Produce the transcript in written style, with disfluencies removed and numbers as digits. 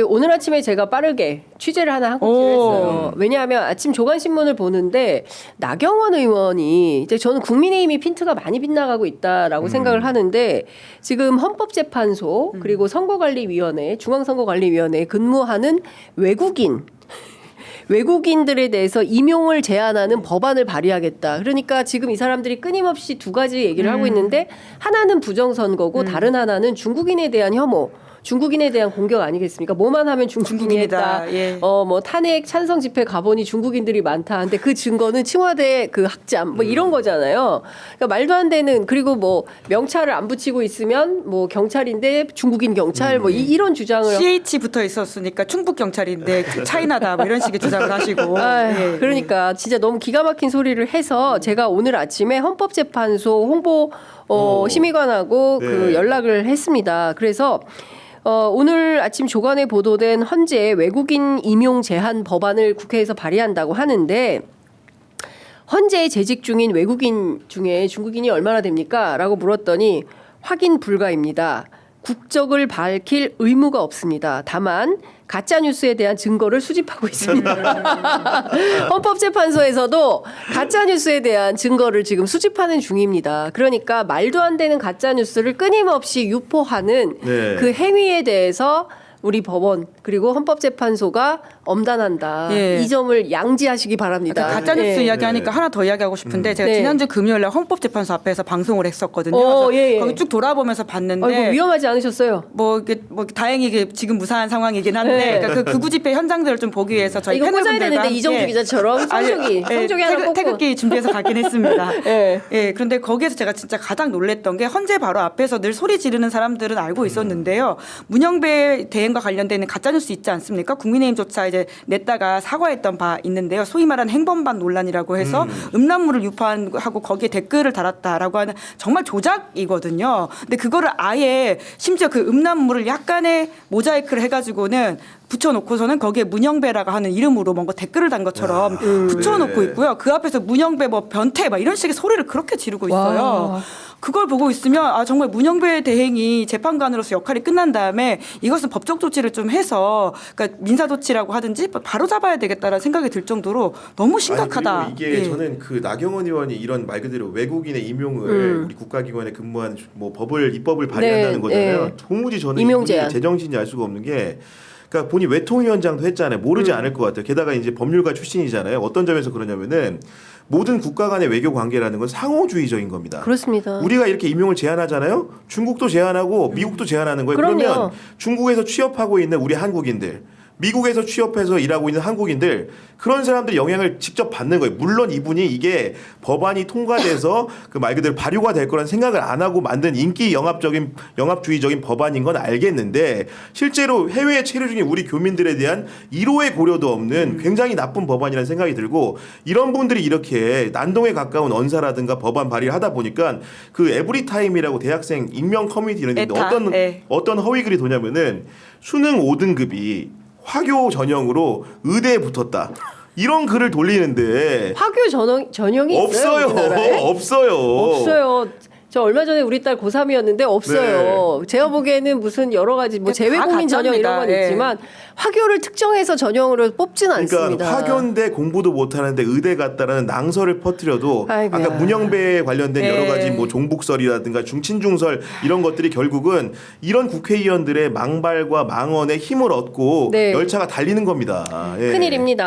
오늘 아침에 제가 빠르게 취재를 하나 하고 했어요. 왜냐하면 아침 조간신문을 보는데 나경원 의원이 이제 저는 국민의힘이 핀트가 많이 빗나가고 있다라고 생각을 하는데 지금 헌법재판소 그리고 선거관리위원회 중앙선거관리위원회에 근무하는 외국인들에 대해서 임용을 제한하는 법안을 발의하겠다. 그러니까 지금 이 사람들이 끊임없이 두 가지 얘기를 하고 있는데 하나는 부정선거고 다른 하나는 중국인에 대한 혐오. 중국인에 대한 공격 아니겠습니까? 뭐만 하면 중국인이 했다. 예. 뭐 탄핵 찬성 집회 가보니 중국인들이 많다. 근데 그 증거는 청와대 그 학잠 뭐 이런 거잖아요. 그러니까 말도 안 되는 그리고 뭐 명찰을 안 붙이고 있으면 뭐 경찰인데 중국인 경찰 뭐 이런 주장을 CH 붙어 있었으니까 충북 경찰인데 차이나다 뭐 이런 식의 주장을 하시고. 예. 그러니까 진짜 너무 기가 막힌 소리를 해서 제가 오늘 아침에 헌법재판소 홍보 심의관하고 네. 그 연락을 했습니다. 그래서 오늘 아침 조간에 보도된 헌재 외국인 임용 제한 법안을 국회에서 발의한다고 하는데 헌재에 재직 중인 외국인 중에 중국인이 얼마나 됩니까? 라고 물었더니 확인 불가입니다. 국적을 밝힐 의무가 없습니다. 다만 가짜뉴스에 대한 증거를 수집하고 있습니다. 헌법재판소에서도 가짜뉴스에 대한 증거를 지금 수집하는 중입니다. 그러니까 말도 안 되는 가짜뉴스를 끊임없이 유포하는 네. 그 행위에 대해서 우리 법원 그리고 헌법재판소가 엄단한다. 예. 이 점을 양지하시기 바랍니다. 가짜뉴스 예. 이야기하니까 하나 더 이야기하고 싶은데 제가 네. 지난주 금요일에 헌법재판소 앞에서 방송을 했었거든요. 그래서 예. 거기 쭉 돌아보면서 봤는데 아이고, 위험하지 않으셨어요? 뭐 다행히 이게 지금 무사한 상황이긴 한데 네. 그러니까 그 구구 집회 현장들을 좀 보기 위해서 저희 이거 꽂아야 패널분들과 되는데 이정주 함께 기자처럼 성적이 하나 꽂고. 태극기 준비해서 가긴 했습니다. 예. 예, 그런데 거기에서 제가 진짜 가장 놀랬던 게 헌재 바로 앞에서 늘 소리 지르는 사람들은 알고 있었는데요. 문영배 대행과 관련된 가짜뉴스 있지 않습니까? 국민의힘조차 이제 냈다가 사과했던 바 있는데요. 소위 말하는 행범반 논란이라고 해서 음란물을 유포하고 거기에 댓글을 달았다라고 하는 정말 조작이거든요. 근데 그거를 아예 심지어 그 음란물을 약간의 모자이크를 해가지고는 붙여놓고서는 거기에 문영배라고 하는 이름으로 뭔가 댓글을 단 것처럼 붙여놓고 있고요. 그 앞에서 문영배 뭐 변태 막 이런 식의 소리를 그렇게 지르고 있어요. 와. 그걸 보고 있으면 정말 문영배 대행이 재판관으로서 역할이 끝난 다음에 이것은 법적 조치를 좀 해서 그러니까 민사 조치라고 하든지 바로 잡아야 되겠다라는 생각이 들 정도로 너무 심각하다. 아니, 그리고 이게 예. 저는 그 나경원 의원이 이런 말 그대로 외국인의 임용을 우리 국가기관에 근무한 뭐 입법을 발의한다는 네, 거잖아요. 네. 도무지 저는 임용 이분이 제한. 제정신이 알 수가 없는 게. 그러니까 본인 외통위원장도 했잖아요. 모르지 않을 것 같아요. 게다가 이제 법률가 출신이잖아요. 어떤 점에서 그러냐면은 모든 국가 간의 외교 관계라는 건 상호주의적인 겁니다. 그렇습니다. 우리가 이렇게 임용을 제한하잖아요. 중국도 제한하고 미국도 제한하는 거예요. 그럼요. 그러면 중국에서 취업하고 있는 우리 한국인들, 미국에서 취업해서 일하고 있는 한국인들 그런 사람들이 영향을 직접 받는 거예요. 물론 이분이 이게 법안이 통과돼서 그 말 그대로 발효가 될 거란 생각을 안 하고 만든 인기 영합주의적인 법안인 건 알겠는데 실제로 해외에 체류 중인 우리 교민들에 대한 1호의 고려도 없는 굉장히 나쁜 법안이라는 생각이 들고 이런 분들이 이렇게 난동에 가까운 언사라든가 법안 발의를 하다 보니까 그 에브리타임이라고 대학생 익명 커뮤니티 이런 데 에타, 어떤 허위 글이 도냐면은 수능 5등급이 화교 전형으로 의대에 붙었다. 이런 글을 돌리는데 화교 전형이 있어요? 없어요. 우리나라에? 없어요. 없어요. 저 얼마 전에 우리 딸 고3이었는데 없어요. 제가 보기에는 무슨 여러 가지 뭐 재외국민 전형 이런 건 예. 있지만 화교를 특정해서 전형으로 뽑지는 않습니다. 그러니까 화교인데 공부도 못하는데 의대 갔다라는 낭설을 퍼뜨려도 아이고야. 아까 문영배에 관련된 여러 예. 가지 뭐 종북설이라든가 중친중설 이런 것들이 결국은 이런 국회의원들의 망발과 망언에 힘을 얻고 네. 열차가 달리는 겁니다. 예. 큰일입니다.